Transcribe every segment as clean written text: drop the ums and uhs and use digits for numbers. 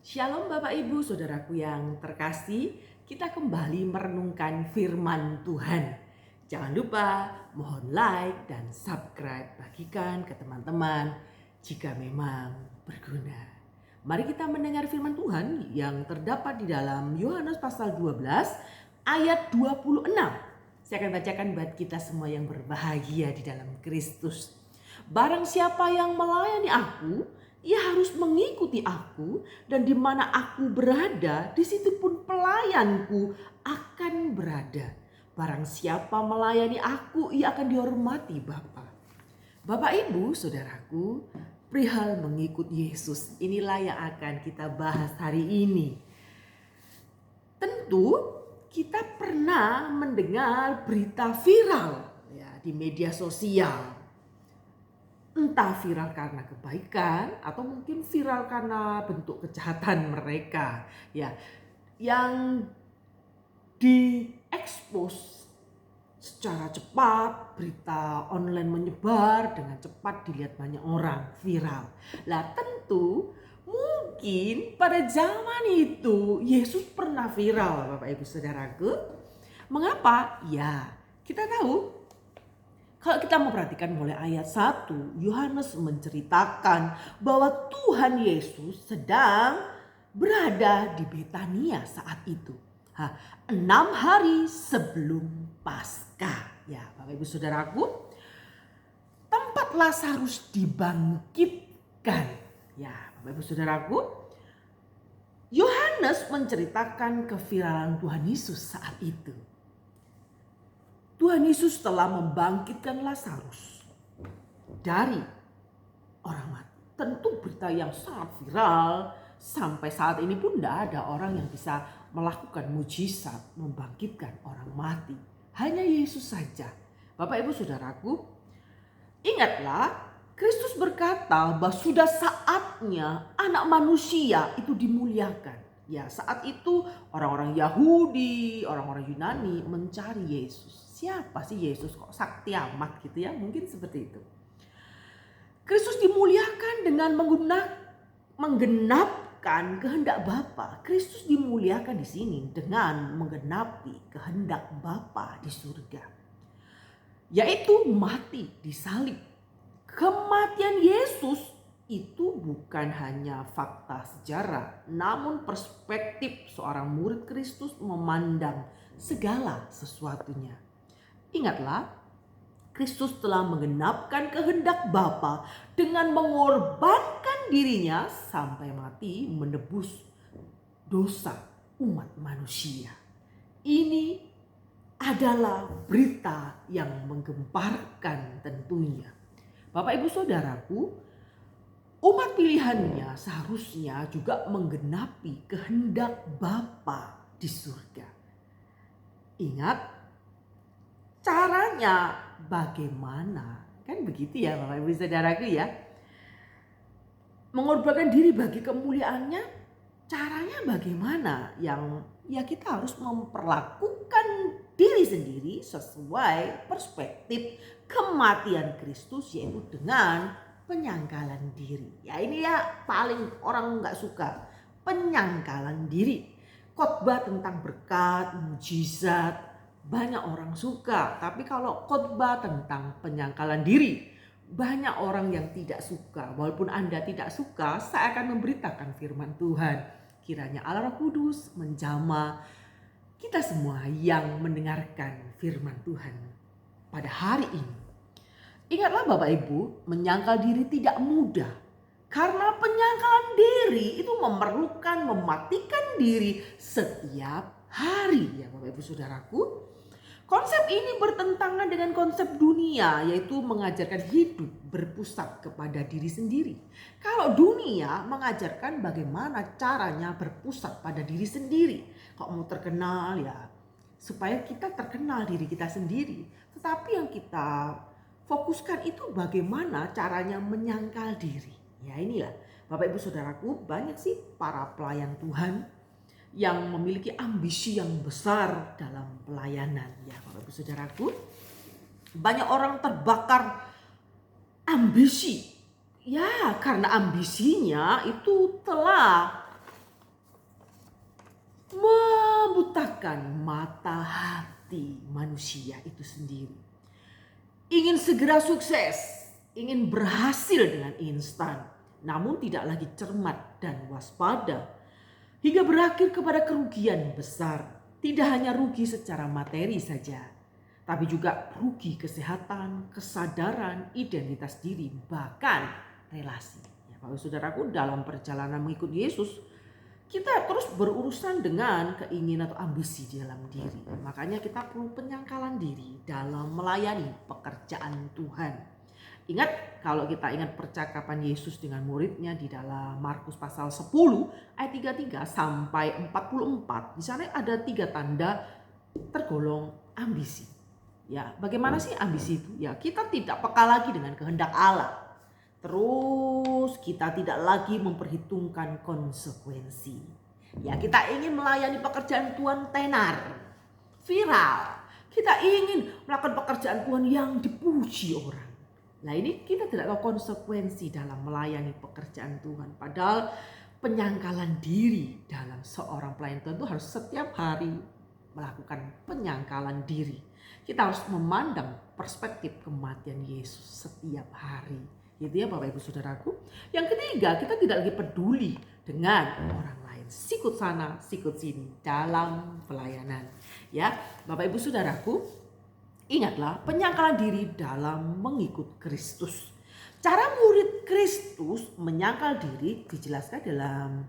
Shalom Bapak Ibu Saudaraku yang terkasih, kita kembali merenungkan firman Tuhan. Jangan lupa mohon like dan subscribe, bagikan ke teman-teman jika memang berguna. Mari kita mendengar firman Tuhan yang terdapat di dalam Yohanes pasal 12 ayat 26. Saya akan bacakan buat kita semua yang berbahagia di dalam Kristus. Barang siapa yang melayani aku, ia harus mengikuti aku, dan di mana aku berada, di situ pun pelayanku akan berada. Barang siapa melayani aku, ia akan dihormati Bapa. Bapak Ibu, Saudaraku, perihal mengikut Yesus, inilah yang akan kita bahas hari ini. Tentu kita pernah mendengar berita viral ya, di media sosial. Entah viral karena kebaikan atau mungkin viral karena bentuk kejahatan mereka ya, yang diekspos secara cepat. Berita online menyebar dengan cepat, dilihat banyak orang, viral. Lah tentu mungkin pada zaman itu Yesus pernah viral Bapak Ibu Saudaraku. Mengapa? Ya kita tahu, kalau kita memperhatikan mulai ayat 1, Yohanes menceritakan bahwa Tuhan Yesus sedang berada di Betania saat itu. 6 hari sebelum Paskah. Ya, Bapak Ibu Saudaraku, tempat Lazarus dibangkitkan. Ya, Bapak Ibu Saudaraku, Yohanes menceritakan keviralan Tuhan Yesus saat itu. Tuhan Yesus telah membangkitkan Lazarus dari orang mati. Tentu berita yang sangat viral, sampai saat ini pun tidak ada orang yang bisa melakukan mujizat membangkitkan orang mati. Hanya Yesus saja. Bapak Ibu Saudaraku, ingatlah Kristus berkata bahwa sudah saatnya anak manusia itu dimuliakan. Ya, saat itu orang-orang Yahudi, orang-orang Yunani mencari Yesus. Siapa sih Yesus, kok sakti amat gitu ya, mungkin seperti itu. Kristus dimuliakan dengan menggenapkan kehendak Bapa. Kristus dimuliakan di sini dengan menggenapi kehendak Bapa di surga, yaitu mati disalib. Kematian Yesus itu bukan hanya fakta sejarah, namun perspektif seorang murid Kristus memandang segala sesuatunya. Ingatlah, Kristus telah menggenapkan kehendak Bapa dengan mengorbankan dirinya sampai mati menebus dosa umat manusia. Ini adalah berita yang menggemparkan tentunya. Bapak Ibu Saudaraku, umat pilihannya seharusnya juga menggenapi kehendak Bapa di surga. Ingat, caranya bagaimana? Kan begitu ya Bapak Ibu Saudaraku ya. Mengorbankan diri bagi kemuliaannya, caranya bagaimana? Yang ya kita harus memperlakukan diri sendiri sesuai perspektif kematian Kristus, yaitu dengan penyangkalan diri. Ya ini ya paling orang gak suka, penyangkalan diri. Khotbah tentang berkat, mujizat, banyak orang suka. Tapi kalau khotbah tentang penyangkalan diri, banyak orang yang tidak suka. Walaupun Anda tidak suka, saya akan memberitakan firman Tuhan. Kiranya Allah Roh Kudus menjamah kita semua yang mendengarkan firman Tuhan pada hari ini. Ingatlah Bapak Ibu, menyangkal diri tidak mudah. Karena penyangkalan diri itu memerlukan mematikan diri setiap hari ya Bapak Ibu Saudaraku. Konsep ini bertentangan dengan konsep dunia, yaitu mengajarkan hidup berpusat kepada diri sendiri. Kalau dunia mengajarkan bagaimana caranya berpusat pada diri sendiri. Kalau mau terkenal ya supaya kita terkenal diri kita sendiri. Tetapi yang kita fokuskan itu bagaimana caranya menyangkal diri. Ya inilah Bapak Ibu Saudaraku, banyak sih para pelayan Tuhan yang memiliki ambisi yang besar dalam pelayanan. Ya Bapak Ibu Saudaraku, banyak orang terbakar ambisi. Ya karena ambisinya itu telah memisahkan mata hati manusia itu sendiri. Ingin segera sukses, ingin berhasil dengan instan, namun tidak lagi cermat dan waspada, hingga berakhir kepada kerugian besar. Tidak hanya rugi secara materi saja, tapi juga rugi kesehatan, kesadaran, identitas diri, bahkan relasi. Ya, Bapak Saudaraku, dalam perjalanan mengikut Yesus, kita terus berurusan dengan keinginan atau ambisi di dalam diri. Makanya kita perlu penyangkalan diri dalam melayani pekerjaan Tuhan. Ingat, kalau kita ingat percakapan Yesus dengan muridnya di dalam Markus pasal 10 ayat 33 sampai 44. Di sana ada 3 tanda tergolong ambisi. Ya, bagaimana sih ambisi itu? Ya, kita tidak peka lagi dengan kehendak Allah. Terus kita tidak lagi memperhitungkan konsekuensi. Ya, kita ingin melayani pekerjaan Tuhan tenar, viral. Kita ingin melakukan pekerjaan Tuhan yang dipuji orang. Nah, ini kita tidak tahu konsekuensi dalam melayani pekerjaan Tuhan. Padahal penyangkalan diri dalam seorang pelayan Tuhan itu harus setiap hari melakukan penyangkalan diri. Kita harus memandang perspektif kematian Yesus setiap hari. Gitu ya Bapak Ibu Saudaraku. Yang ketiga, kita tidak lagi peduli dengan orang lain. Sikut sana, sikut sini dalam pelayanan. Ya, Bapak Ibu Saudaraku, ingatlah penyangkalan diri dalam mengikut Kristus. Cara murid Kristus menyangkal diri dijelaskan dalam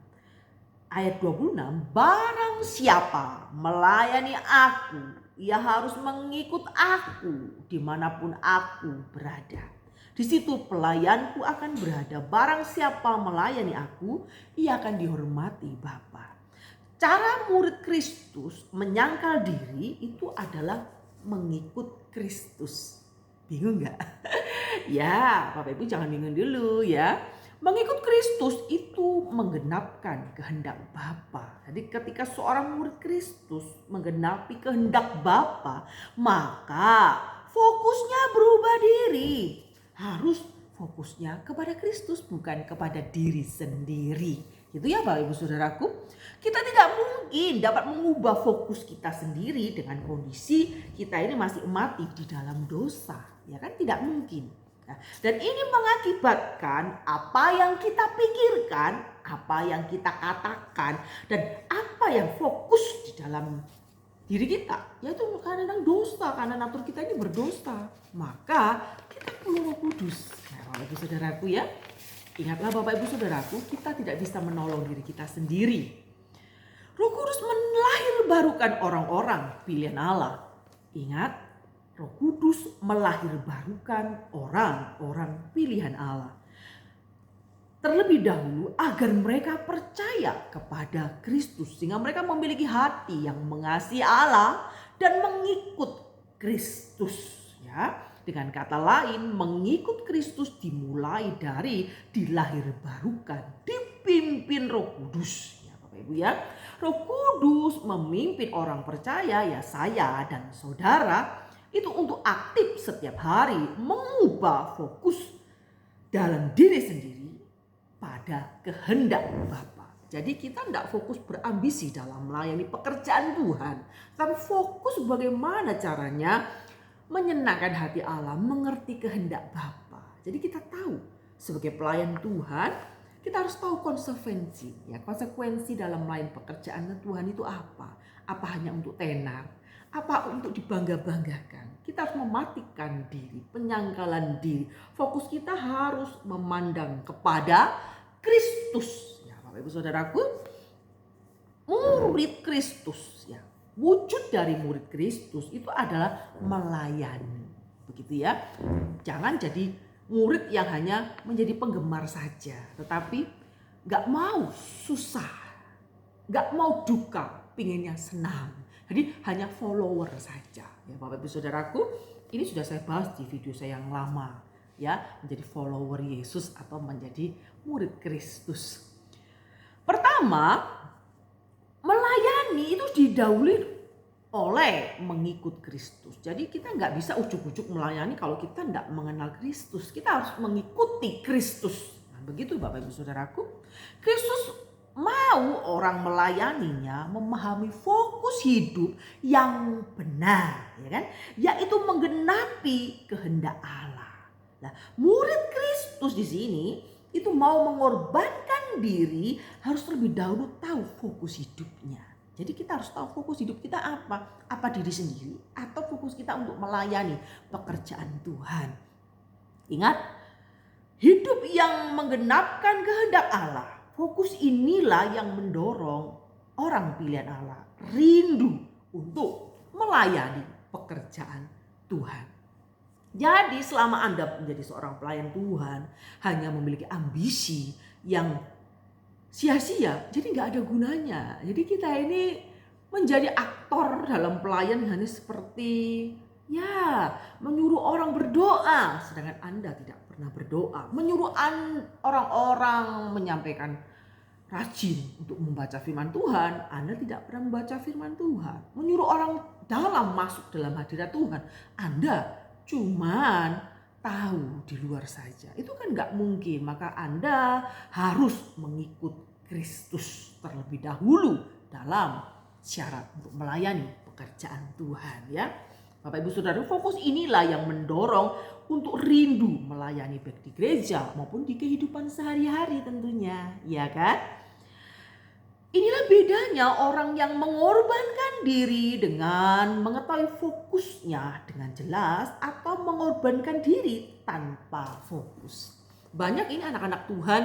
ayat 26. Barang siapa melayani aku, ia harus mengikut aku dimanapun aku berada. Di situ pelayanku akan berada. Barang siapa melayani aku, ia akan dihormati Bapa. Cara murid Kristus menyangkal diri itu adalah mengikut Kristus. Bingung gak? Ya, Bapak Ibu jangan bingung dulu ya. Mengikut Kristus itu menggenapkan kehendak Bapa. Jadi ketika seorang murid Kristus menggenapi kehendak Bapa, maka fokusnya berubah diri. Harus fokusnya kepada Kristus, bukan kepada diri sendiri. Gitu ya Bapak Ibu Saudaraku. Kita tidak mungkin dapat mengubah fokus kita sendiri dengan kondisi kita ini masih mati di dalam dosa. Ya kan, tidak mungkin. Nah, dan ini mengakibatkan apa yang kita pikirkan, apa yang kita katakan, dan apa yang fokus di dalam diri kita, yaitu kadang-kadang dosa, karena natur kita ini berdosa. Maka kita perlu Roh Kudus. Nah, Bapak Ibu Saudaraku ya, ingatlah Bapak Ibu Saudaraku, kita tidak bisa menolong diri kita sendiri. Roh Kudus melahirbarukan orang-orang pilihan Allah. Ingat, Roh Kudus melahirbarukan orang-orang pilihan Allah. Terlebih dahulu agar mereka percaya kepada Kristus, sehingga mereka memiliki hati yang mengasihi Allah dan mengikut Kristus. Ya, dengan kata lain, mengikut Kristus dimulai dari dilahirbarukan, dipimpin Roh Kudus. Ya, Bapak Ibu ya, Roh Kudus memimpin orang percaya, ya saya dan saudara, itu untuk aktif setiap hari mengubah fokus dalam diri sendiri pada kehendak Bapa. Jadi kita tidak fokus berambisi dalam melayani pekerjaan Tuhan, tapi fokus bagaimana caranya menyenangkan hati Allah, mengerti kehendak Bapa. Jadi kita tahu sebagai pelayan Tuhan, kita harus tahu konsekuensi. Ya, konsekuensi dalam melayani pekerjaan Tuhan itu apa? Apa hanya untuk tenar? Apa untuk dibangga-banggakan? Kita harus mematikan diri, penyangkalan diri. Fokus kita harus memandang kepada Kristus. Ya, Bapak Ibu Saudaraku, murid Kristus ya. Wujud dari murid Kristus itu adalah melayani. Begitu ya. Jangan jadi murid yang hanya menjadi penggemar saja, tetapi gak mau susah, gak mau duka, pinginnya senang. Jadi hanya follower saja. Ya, Bapak Ibu Saudaraku, ini sudah saya bahas di video saya yang lama. Ya, menjadi follower Yesus atau menjadi murid Kristus. Pertama, melayani itu didahului oleh mengikut Kristus. Jadi kita nggak bisa ujuk-ujuk melayani kalau kita nggak mengenal Kristus. Kita harus mengikuti Kristus. Nah, begitu Bapak Ibu Saudaraku. Kristus mau orang melayaninya memahami fokus fokus hidup yang benar, ya kan? Yaitu menggenapi kehendak Allah. Nah, murid Kristus di sini itu mau mengorbankan diri harus terlebih dahulu tahu fokus hidupnya. Jadi kita harus tahu fokus hidup kita apa? Apa diri sendiri atau fokus kita untuk melayani pekerjaan Tuhan. Ingat, hidup yang menggenapkan kehendak Allah. Fokus inilah yang mendorong orang pilihan Allah rindu untuk melayani pekerjaan Tuhan. Jadi selama Anda menjadi seorang pelayan Tuhan hanya memiliki ambisi yang sia-sia, jadi gak ada gunanya. Jadi kita ini menjadi aktor dalam pelayan hanya seperti menyuruh orang berdoa, sedangkan Anda tidak pernah berdoa. Menyuruh orang-orang menyampaikan rajin untuk membaca firman Tuhan, Anda tidak pernah membaca firman Tuhan. Menyuruh orang masuk dalam hadirat Tuhan, Anda cuman tahu di luar saja. Itu kan gak mungkin. Maka Anda harus mengikut Kristus terlebih dahulu dalam syarat untuk melayani pekerjaan Tuhan, ya. Bapak Ibu Saudara, fokus inilah yang mendorong untuk rindu melayani baik di gereja maupun di kehidupan sehari-hari tentunya, ya kan? Inilah bedanya orang yang mengorbankan diri dengan mengetahui fokusnya dengan jelas atau mengorbankan diri tanpa fokus. Banyak ini anak-anak Tuhan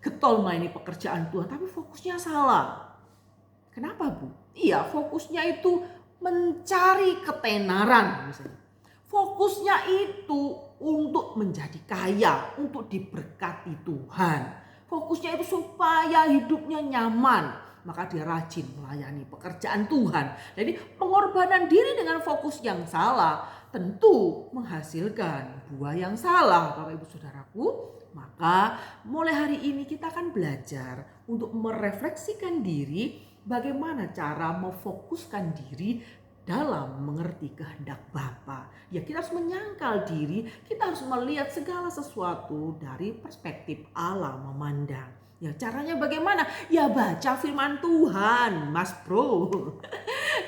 getol melayani pekerjaan Tuhan tapi fokusnya salah. Kenapa, Bu? Iya, fokusnya itu mencari ketenaran misalnya. Fokusnya itu untuk menjadi kaya, untuk diberkati Tuhan. Fokusnya itu supaya hidupnya nyaman, maka dia rajin melayani pekerjaan Tuhan. Jadi pengorbanan diri dengan fokus yang salah tentu menghasilkan buah yang salah, Bapak Ibu Saudaraku. Maka mulai hari ini kita akan belajar untuk merefleksikan diri bagaimana cara memfokuskan diri dalam mengerti kehendak Bapa. Ya, kita harus menyangkal diri, kita harus melihat segala sesuatu dari perspektif Allah memandang. Ya, caranya bagaimana? Ya, baca firman Tuhan, Mas Bro.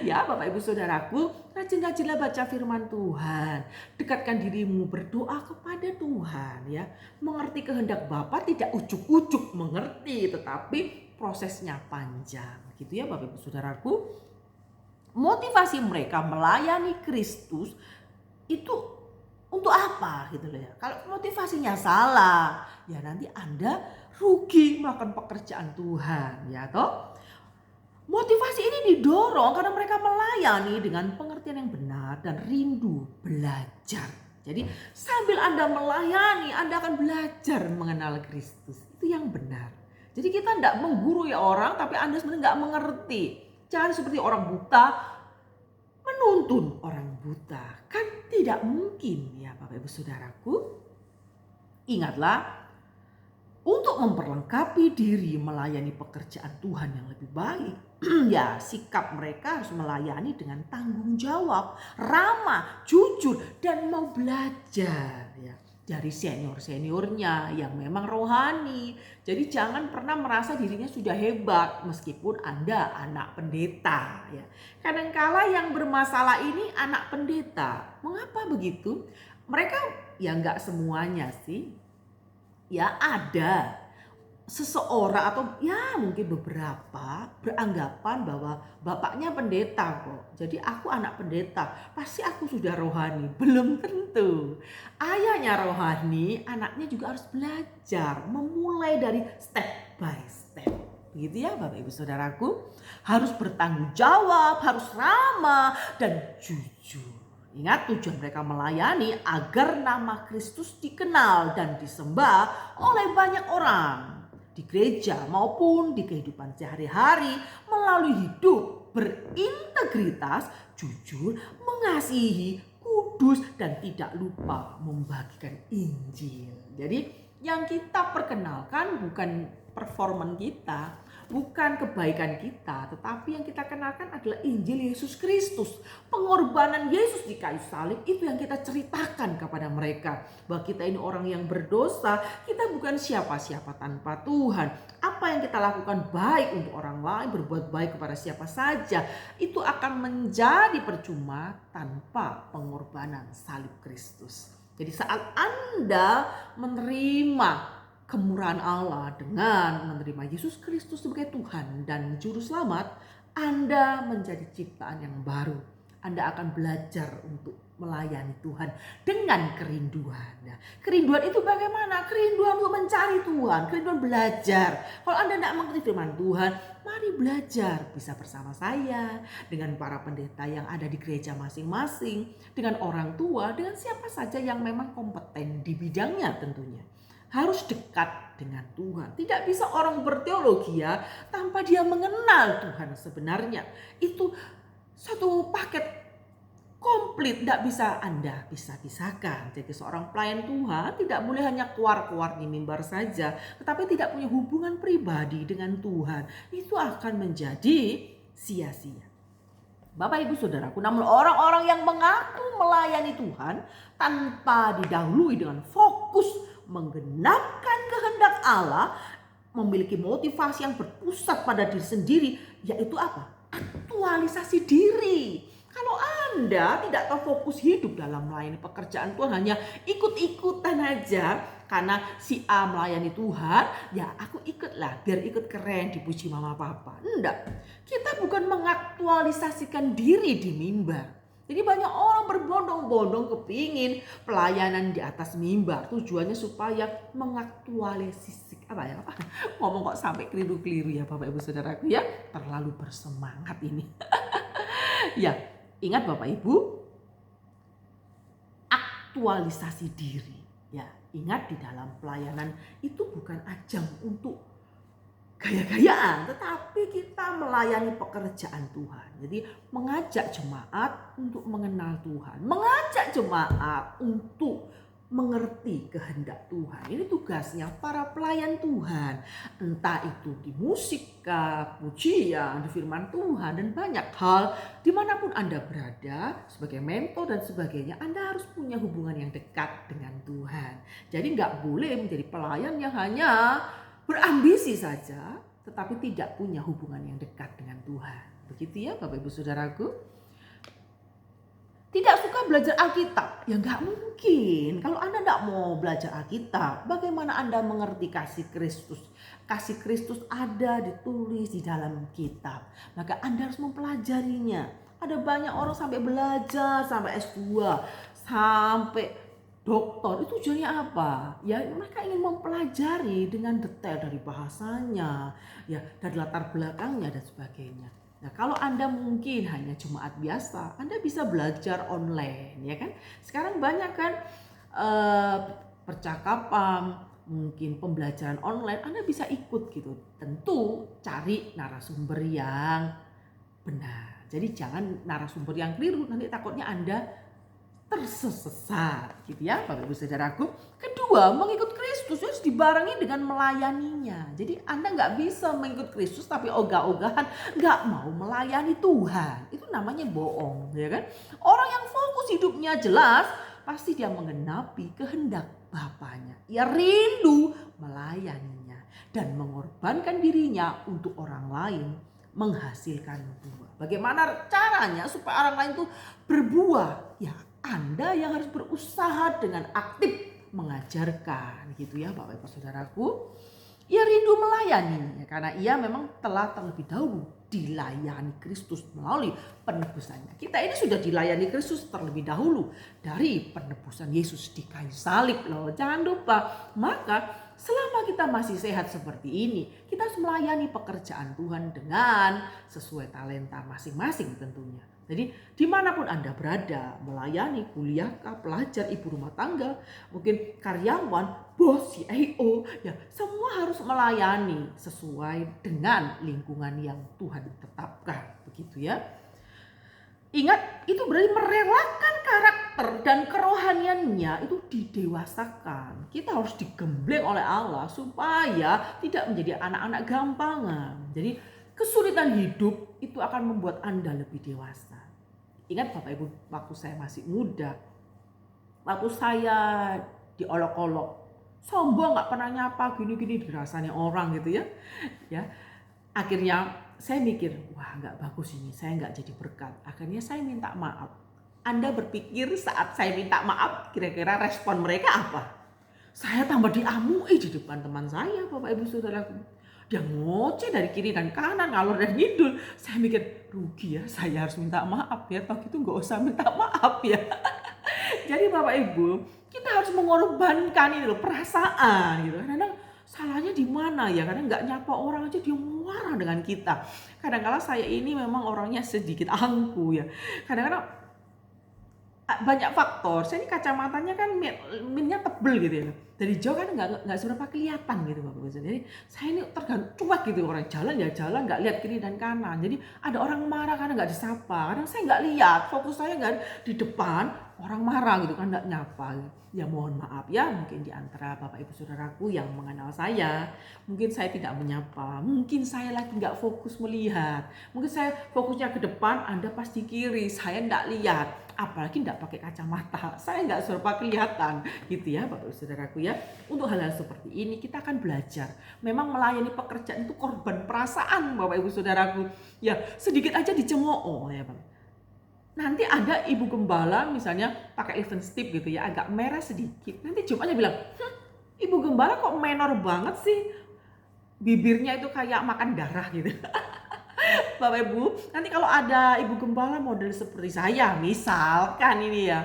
Ya, Bapak Ibu Saudaraku, rajin-rajinlah baca firman Tuhan. Dekatkan dirimu berdoa kepada Tuhan, ya. Mengerti kehendak Bapa tidak ujuk-ujuk mengerti, tetapi prosesnya panjang, gitu ya Bapak Ibu Saudaraku. Motivasi mereka melayani Kristus itu untuk apa gitu loh ya. Kalau motivasinya salah, ya nanti Anda rugi melakukan pekerjaan Tuhan, ya toh. Motivasi ini didorong karena mereka melayani dengan pengertian yang benar dan rindu belajar. Jadi sambil Anda melayani, Anda akan belajar mengenal Kristus. Itu yang benar. Jadi kita tidak menggurui orang tapi Anda sebenarnya nggak mengerti. Jangan seperti orang buta menuntun orang buta. Kan tidak mungkin ya Bapak Ibu Saudaraku. Ingatlah, untuk memperlengkapi diri melayani pekerjaan Tuhan yang lebih baik, ya sikap mereka harus melayani dengan tanggung jawab, ramah, jujur, dan mau belajar ya dari senior-seniornya yang memang rohani. Jadi jangan pernah merasa dirinya sudah hebat meskipun Anda anak pendeta ya. Kadangkala yang bermasalah ini anak pendeta. Mengapa begitu? Mereka ya enggak semuanya sih. Ya ada seseorang atau ya mungkin beberapa beranggapan bahwa bapaknya pendeta kok. Jadi aku anak pendeta, pasti aku sudah rohani. Belum tentu. Ayahnya rohani, anaknya juga harus belajar. Memulai dari step by step. Begitu ya Bapak Ibu Saudaraku. Harus bertanggung jawab, harus ramah dan jujur. Ingat, tujuan mereka melayani agar nama Kristus dikenal dan disembah oleh banyak orang di gereja maupun di kehidupan sehari-hari melalui hidup berintegritas, jujur, mengasihi, kudus, dan tidak lupa membagikan Injil. Jadi yang kita perkenalkan bukan performan kita, bukan kebaikan kita, tetapi yang kita kenalkan adalah Injil Yesus Kristus. Pengorbanan Yesus di kayu salib itu yang kita ceritakan kepada mereka. Bahwa kita ini orang yang berdosa, kita bukan siapa-siapa tanpa Tuhan. Apa yang kita lakukan baik untuk orang lain, berbuat baik kepada siapa saja, itu akan menjadi percuma tanpa pengorbanan salib Kristus. Jadi saat Anda menerima kemurahan Allah dengan menerima Yesus Kristus sebagai Tuhan dan Juru Selamat, Anda menjadi ciptaan yang baru. Anda akan belajar untuk melayani Tuhan dengan kerinduan. Nah, kerinduan itu bagaimana? Kerinduan untuk mencari Tuhan, kerinduan belajar. Kalau Anda tidak mengerti firman Tuhan, mari belajar. Bisa bersama saya, dengan para pendeta yang ada di gereja masing-masing, dengan orang tua, dengan siapa saja yang memang kompeten di bidangnya tentunya. Harus dekat dengan Tuhan. Tidak bisa orang berteologi ya tanpa dia mengenal Tuhan sebenarnya. Itu satu paket komplit, tidak bisa Anda pisah-pisahkan. Jadi seorang pelayan Tuhan tidak boleh hanya keluar-keluar di mimbar saja, tetapi tidak punya hubungan pribadi dengan Tuhan. Itu akan menjadi sia-sia. Bapak Ibu Saudaraku, namun orang-orang yang mengaku melayani Tuhan tanpa didahului dengan fokus menggenapkan kehendak Allah, memiliki motivasi yang berpusat pada diri sendiri, yaitu apa? Aktualisasi diri. Kalau Anda tidak tahu fokus hidup dalam melayani pekerjaan Tuhan, hanya ikut-ikutan aja karena si A melayani Tuhan, ya aku ikutlah biar ikut keren dipuji mama papa. Enggak, kita bukan mengaktualisasikan diri di mimbar. Jadi banyak orang berbondong-bondong kepingin pelayanan di atas mimbar. Tujuannya supaya mengaktualisasi ngomong kok sampai keliru-keliru ya Bapak Ibu Saudaraku ya. Terlalu bersemangat ini. Ya, ingat Bapak Ibu, aktualisasi diri. Ya, ingat di dalam pelayanan itu bukan ajang untuk gaya-gayaan, tetapi kita melayani pekerjaan Tuhan. Jadi mengajak jemaat untuk mengenal Tuhan, mengajak jemaat untuk mengerti kehendak Tuhan. Ini tugasnya para pelayan Tuhan. Entah itu di musik, pujian, di firman Tuhan, dan banyak hal. Dimanapun Anda berada sebagai mentor dan sebagainya, Anda harus punya hubungan yang dekat dengan Tuhan. Jadi gak boleh menjadi pelayan yang hanya berambisi saja, tetapi tidak punya hubungan yang dekat dengan Tuhan. Begitu ya Bapak Ibu Saudaraku. Tidak suka belajar Alkitab, ya nggak mungkin. Kalau Anda tidak mau belajar Alkitab, bagaimana Anda mengerti kasih Kristus? Kasih Kristus ada ditulis di dalam kitab. Maka Anda harus mempelajarinya. Ada banyak orang sampai belajar, sampai S2, sampai doktor. Itu tujuannya apa? Ya mereka ingin mempelajari dengan detail dari bahasanya, ya dari latar belakangnya dan sebagainya. Nah, kalau Anda mungkin hanya jemaat biasa, Anda bisa belajar online, ya kan? Sekarang banyak kan percakapan, mungkin pembelajaran online, Anda bisa ikut gitu. Tentu cari narasumber yang benar. Jadi jangan narasumber yang keliru, nanti takutnya Anda tersesat gitu ya Bapak Ibu Saudaraku. Kedua, mengikut Kristus harus dibarengi dengan melayaninya. Jadi Anda nggak bisa mengikut Kristus tapi ogah-ogahan nggak mau melayani Tuhan. Itu namanya bohong, ya kan? Orang yang fokus hidupnya jelas, pasti dia menggenapi kehendak Bapaknya. Ia rindu melayaninya dan mengorbankan dirinya untuk orang lain menghasilkan buah. Bagaimana caranya supaya orang lain itu berbuah? Ya, Anda yang harus berusaha dengan aktif mengajarkan gitu ya Bapak Ibu Saudaraku. Ia rindu melayani ya, karena ia memang telah terlebih dahulu dilayani Kristus melalui penebusannya. Kita ini sudah dilayani Kristus terlebih dahulu dari penebusan Yesus di kayu salib loh. Jangan lupa, maka selama kita masih sehat seperti ini, kita harus melayani pekerjaan Tuhan dengan sesuai talenta masing-masing tentunya. Jadi dimanapun Anda berada, melayani kuliah, pelajar, ibu rumah tangga, mungkin karyawan, bos, CEO, ya semua harus melayani sesuai dengan lingkungan yang Tuhan tetapkan, begitu ya. Ingat, itu berarti merelakan karakter dan kerohaniannya itu didewasakan. Kita harus digembleng oleh Allah supaya tidak menjadi anak-anak gampangan. Jadi kesulitan hidup itu akan membuat Anda lebih dewasa. Ingat Bapak Ibu, waktu saya masih muda, waktu saya diolok-olok, sombong gak pernah nyapa, gini-gini dirasanya orang gitu ya. Akhirnya saya mikir, wah nggak bagus ini, saya nggak jadi berkat. Akhirnya saya minta maaf. Anda berpikir saat saya minta maaf, kira-kira respon mereka apa? Saya tambah diamui di depan teman saya, Bapak Ibu Saudaraku. Dia ngoceh dari kiri dan kanan, ngalor dan ngidul. Saya mikir, rugi ya, saya harus minta maaf ya. Toh gitu nggak usah minta maaf ya. Jadi Bapak Ibu, kita harus mengorbankan ini loh, perasaan gitu. Kadang salahnya di mana ya? Karena nggak nyapa orang aja dia marah dengan kita. Kadang-kala saya ini memang orangnya sedikit angku ya. Kadang-kadang banyak faktor. Saya ini kacamatanya kan minnya tebel gitu ya. Dari jauh kan nggak seberapa kelihatan gitu Bapak Ibu. Jadi saya ini tergantung cuek gitu, orang jalan ya jalan, nggak lihat kiri dan kanan. Jadi ada orang marah karena nggak disapa. Kadang saya nggak lihat, fokus saya nggak di depan, orang marah gitu kan nggak nyapa. Ya mohon maaf ya, mungkin di antara Bapak Ibu Saudaraku yang mengenal saya, mungkin saya tidak menyapa, mungkin saya lagi nggak fokus melihat, mungkin saya fokusnya ke depan, Anda pas di kiri, saya nggak lihat, apalagi nggak pakai kacamata, saya nggak seberapa kelihatan, gitu ya Bapak Ibu Saudaraku ya. Untuk hal-hal seperti ini kita akan belajar. Memang melayani pekerjaan itu korban perasaan Bapak Ibu Saudaraku, ya sedikit aja dicemooh ya Bapak. Nanti ada ibu gembala misalnya pakai event strip gitu ya, agak merah sedikit. Nanti jemaatnya bilang, ibu gembala kok menor banget sih? Bibirnya itu kayak makan darah gitu. Bapak Ibu, nanti kalau ada ibu gembala model seperti saya, misalkan ini ya,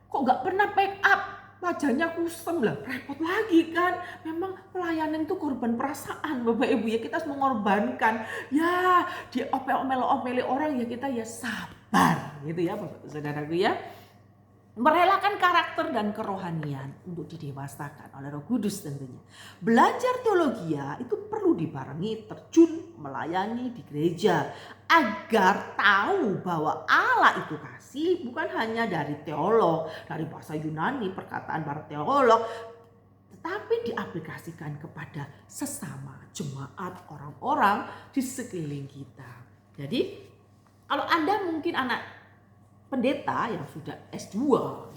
kok gak pernah make up? Wajahnya kusem lah, repot lagi kan. Memang pelayanan itu korban perasaan Bapak Ibu ya, kita harus mengorbankan. Ya diomel-omeli orang ya kita ya sabar gitu ya Bapak Saudaraku ya. Merelakan karakter dan kerohanian untuk didewasakan oleh Roh Kudus tentunya. Belajar teologi itu perlu dibarengi terjun melayani di gereja agar tahu bahwa Allah itu kasih bukan hanya dari teolog, dari bahasa Yunani, perkataan para teolog, tetapi diaplikasikan kepada sesama jemaat, orang-orang di sekeliling kita. Jadi kalau Anda mungkin anak pendeta yang sudah S2,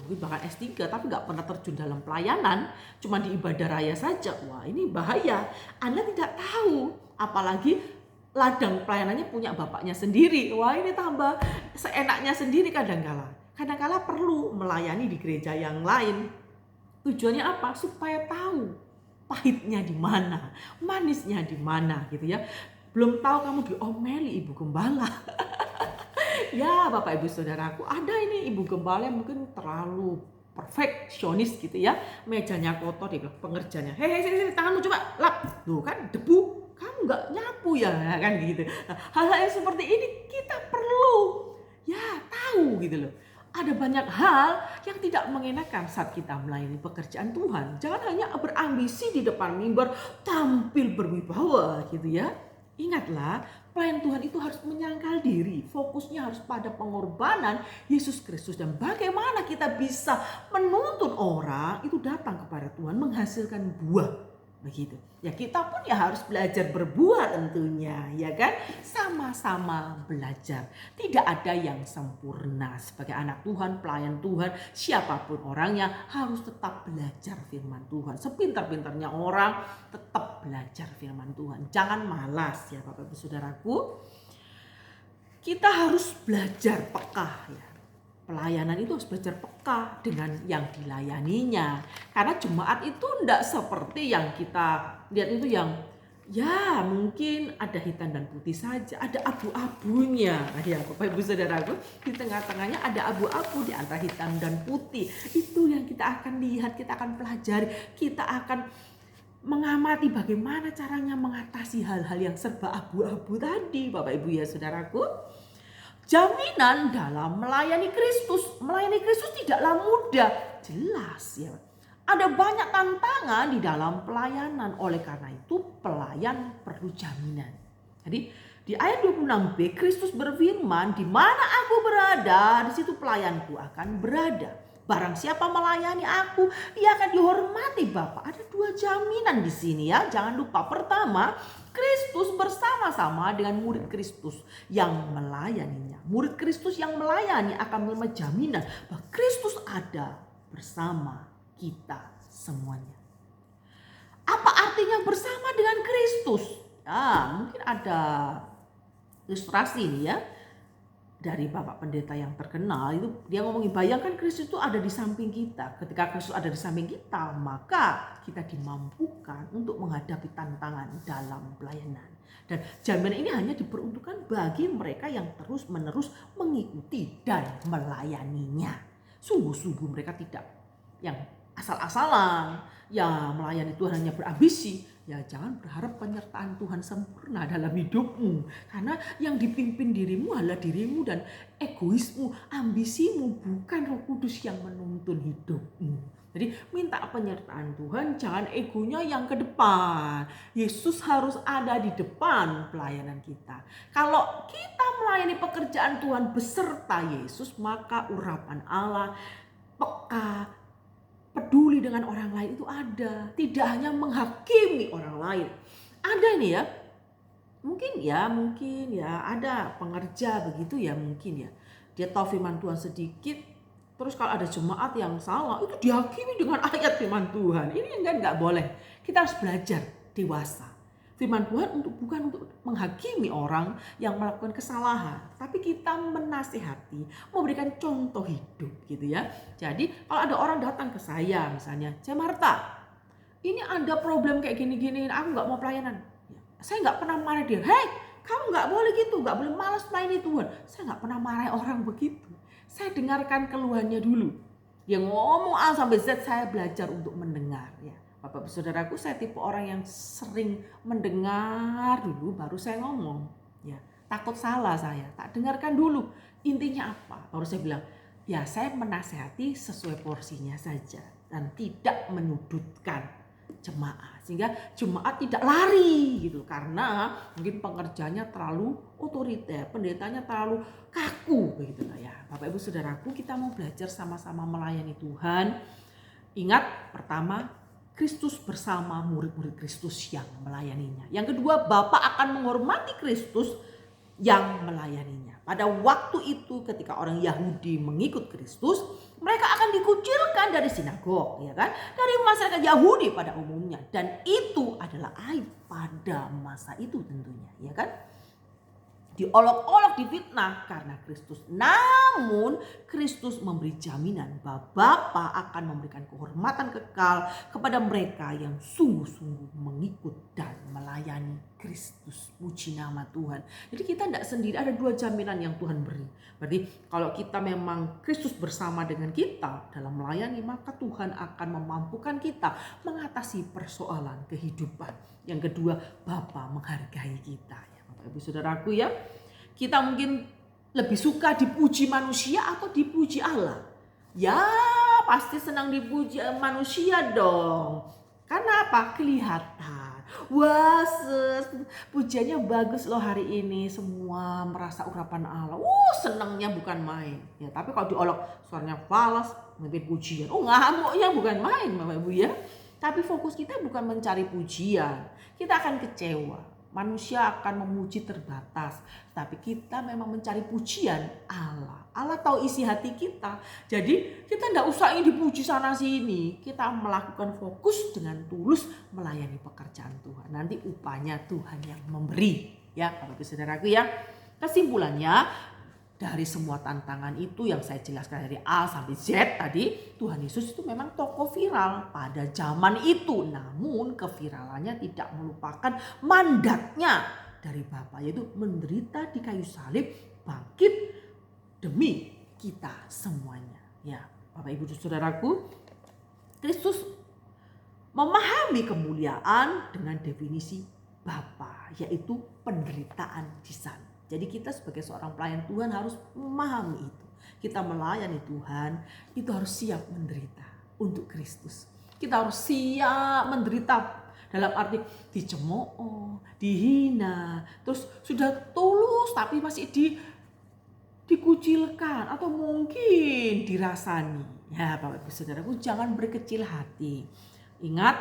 mungkin bahkan S3 tapi nggak pernah terjun dalam pelayanan, cuma di ibadah raya saja, wah ini bahaya. Anda tidak tahu, apalagi ladang pelayanannya punya bapaknya sendiri, wah ini tambah seenaknya sendiri kadang-kala. Kadang-kala perlu melayani di gereja yang lain. Tujuannya apa? Supaya tahu pahitnya di mana, manisnya di mana gitu ya. Belum tahu kamu diomeli ibu gembala. Ya Bapak Ibu Saudaraku, ada ini ibu gembala yang mungkin terlalu perfeksionis gitu ya. Mejanya kotor, dia bilang pengerjanya, hei sini tanganmu coba lap. Tuh kan debu, kamu gak nyapu ya kan gitu. Nah, hal-hal yang seperti ini kita perlu ya tahu gitu loh. Ada banyak hal yang tidak mengenakan saat kita melayani pekerjaan Tuhan. Jangan hanya berambisi di depan mimbar tampil berwibawa gitu ya. Ingatlah, pelayan Tuhan itu harus menyangkal diri. Fokusnya harus pada pengorbanan Yesus Kristus. Dan bagaimana kita bisa menuntun orang itu datang kepada Tuhan menghasilkan buah. Begitu. Ya kita pun ya harus belajar berbuah tentunya. Ya kan? Sama-sama belajar. Tidak ada yang sempurna. Sebagai anak Tuhan, pelayan Tuhan, siapapun orangnya harus tetap belajar firman Tuhan. Sepintar-pintarnya orang tetap belajar firman Tuhan. Jangan malas ya Bapak Ibu Saudaraku. Kita harus belajar peka ya. Pelayanan itu harus belajar peka dengan yang dilayaninya. Karena jemaat itu tidak seperti yang kita lihat itu yang ya mungkin ada hitam dan putih saja. Ada abu-abunya. Ya Bapak Ibu Saudaraku, di tengah-tengahnya ada abu-abu di antara hitam dan putih. Itu yang kita akan lihat, kita akan pelajari, kita akan mengamati bagaimana caranya mengatasi hal-hal yang serba abu-abu tadi Bapak Ibu ya Saudaraku. Jaminan dalam melayani Kristus. Melayani Kristus tidaklah mudah. Jelas ya. Ada banyak tantangan di dalam pelayanan. Oleh karena itu pelayan perlu jaminan. Jadi Di ayat 26b Kristus berfirman, di mana aku berada, di situ pelayanku akan berada. Barang siapa melayani aku, ia akan dihormati Bapa. Ada dua jaminan di sini ya. Jangan lupa, pertama, Kristus bersama-sama dengan murid Kristus yang melayaninya. Murid Kristus yang melayani akan menerima jaminan bahwa Kristus ada bersama kita semuanya. Apa artinya bersama dengan Kristus? Mungkin ada ilustrasi nih ya dari Bapak Pendeta yang terkenal itu, dia ngomongin, bayangkan Kristus itu ada di samping kita. Ketika Kristus ada di samping kita, maka kita dimampukan untuk menghadapi tantangan dalam pelayanan. Dan jaminan ini hanya diperuntukkan bagi mereka yang terus-menerus mengikuti dan melayaninya. Sungguh-sungguh mereka tidak yang asal-asalan, ya melayani Tuhan hanya berambisi. Ya jangan berharap penyertaan Tuhan sempurna dalam hidupmu. Karena yang dipimpin dirimu adalah dirimu dan egoismu, ambisimu, bukan Roh Kudus yang menuntun hidupmu. Jadi minta penyertaan Tuhan, jangan egonya yang ke depan. Yesus harus ada di depan pelayanan kita. Kalau kita melayani pekerjaan Tuhan beserta Yesus, maka urapan Allah, peka, peduli dengan orang lain itu ada. Tidak hanya menghakimi orang lain. Ada ini ya. Mungkin ya ada pengerja begitu ya mungkin ya. Dia tahu firman Tuhan sedikit. Terus kalau ada jemaat yang salah itu dihakimi dengan ayat firman Tuhan. Ini enggak boleh. Kita harus belajar dewasa. Firman Tuhan bukan untuk menghakimi orang yang melakukan kesalahan, tapi kita menasihati, memberikan contoh hidup gitu ya. Jadi kalau ada orang datang ke saya misalnya, "Saya Marta, ini ada problem kayak gini-gini, aku nggak mau pelayanan." Saya nggak pernah marah dia, "Hei, kamu nggak boleh gitu, nggak boleh malas melayani Tuhan." Saya nggak pernah marah orang begitu. Saya dengarkan keluhannya dulu. Dia ngomong A sampai Z, saya belajar untuk mendengar ya. Bapak saudaraku, saya tipe orang yang sering mendengar dulu baru saya ngomong. Ya, takut salah saya, tak dengarkan dulu. Intinya apa? Baru saya bilang, ya saya menasehati sesuai porsinya saja dan tidak menyudutkan jemaat sehingga jemaat tidak lari gitu, karena mungkin pengerjanya terlalu otoriter, pendetanya terlalu kaku begitu ya. Bapak Ibu saudaraku, kita mau belajar sama-sama melayani Tuhan. Ingat, pertama, Kristus bersama murid-murid Kristus yang melayaninya. Yang kedua, Bapa akan menghormati Kristus yang melayaninya. Pada waktu itu ketika orang Yahudi mengikut Kristus, mereka akan dikucilkan dari sinagog, ya kan? Dari masyarakat Yahudi pada umumnya, dan itu adalah aib pada masa itu tentunya, ya kan? Diolok-olok, difitnah karena Kristus. Namun Kristus memberi jaminan bahwa Bapa akan memberikan kehormatan kekal kepada mereka yang sungguh-sungguh mengikut dan melayani Kristus. Puji nama Tuhan. Jadi kita tidak sendiri, ada dua jaminan yang Tuhan beri. Berarti kalau kita memang Kristus bersama dengan kita dalam melayani, maka Tuhan akan memampukan kita mengatasi persoalan kehidupan. Yang kedua, Bapa menghargai kita. Ibu saudaraku ya, kita mungkin lebih suka dipuji manusia atau dipuji Allah? Ya pasti senang dipuji manusia dong. Karena apa? Kelihatan. Wah, pujiannya bagus loh hari ini, semua merasa urapan Allah. Senangnya bukan main. Ya, tapi kalau diolok suaranya falas, mungkin pujian. Ngamuknya bukan main Bapak Ibu ya. Tapi fokus kita bukan mencari pujian. Kita akan kecewa. Manusia akan memuji terbatas, tapi kita memang mencari pujian Allah. Allah tahu isi hati kita. Jadi kita tidak usah ini dipuji sana sini. Kita melakukan fokus dengan tulus melayani pekerjaan Tuhan. Nanti upahnya Tuhan yang memberi. Ya, Bapak Ibu saudaraku ya. Kesimpulannya, dari semua tantangan itu yang saya jelaskan dari A sampai Z tadi, Tuhan Yesus itu memang tokoh viral pada zaman itu. Namun keviralannya tidak melupakan mandatnya dari Bapa, yaitu menderita di kayu salib, bangkit demi kita semuanya. Ya, Bapak Ibu saudaraku, Kristus memahami kemuliaan dengan definisi Bapa, yaitu penderitaan di sana. Jadi kita sebagai seorang pelayan Tuhan harus memahami itu. Kita melayani Tuhan, itu harus siap menderita untuk Kristus. Kita harus siap menderita dalam arti dicemooh, dihina, terus sudah terus tapi masih dikucilkan atau mungkin dirasani. Ya Bapak Ibu Saudaraku, jangan berkecil hati. Ingat,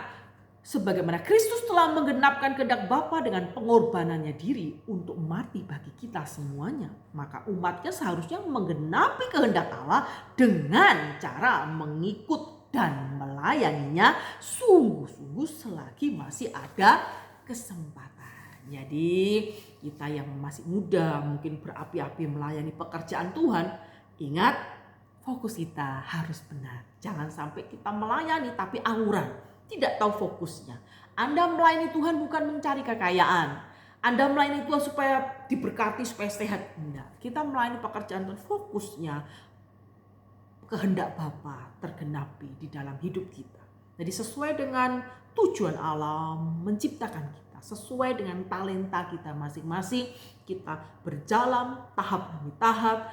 sebagaimana Kristus telah menggenapkan kehendak Bapa dengan pengorbanannya diri untuk mati bagi kita semuanya, maka umatnya seharusnya menggenapi kehendak Allah dengan cara mengikut dan melayaninya sungguh-sungguh selagi masih ada kesempatan. Jadi kita yang masih muda mungkin berapi-api melayani pekerjaan Tuhan, ingat fokus kita harus benar. Jangan sampai kita melayani tapi awuran, tidak tahu fokusnya. Anda melayani Tuhan bukan mencari kekayaan. Anda melayani Tuhan supaya diberkati, supaya sehat. Enggak. Kita melayani pekerjaan Tuhan, fokusnya kehendak Bapa tergenapi di dalam hidup kita. Jadi sesuai dengan tujuan Allah menciptakan kita, sesuai dengan talenta kita masing-masing, kita berjalan tahap demi tahap.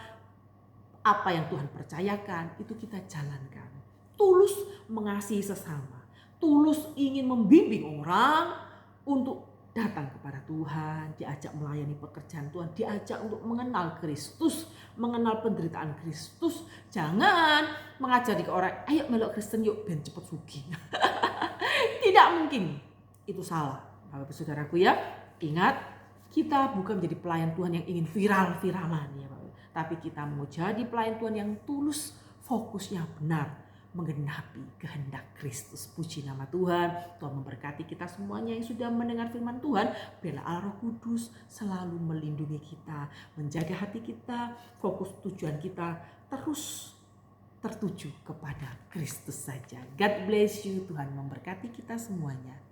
Apa yang Tuhan percayakan itu kita jalankan. Tulus mengasihi sesama, tulus ingin membimbing orang untuk datang kepada Tuhan, diajak melayani pekerjaan Tuhan, diajak untuk mengenal Kristus, mengenal penderitaan Kristus. Jangan mengajari ke orang, ayo melok Kristen yuk ben cepet sugih. Tidak mungkin, itu salah. Bapak Saudaraku ya, ingat kita bukan menjadi pelayan Tuhan yang ingin viral-viralan ya Bapak, tapi kita mau jadi pelayan Tuhan yang tulus, fokusnya benar menggenapi kehendak Kristus. Puji nama Tuhan. Tuhan memberkati kita semuanya yang sudah mendengar firman Tuhan. Biarlah Allah Roh Kudus selalu melindungi kita, menjaga hati kita, fokus tujuan kita terus tertuju kepada Kristus saja. God bless you. Tuhan memberkati kita semuanya.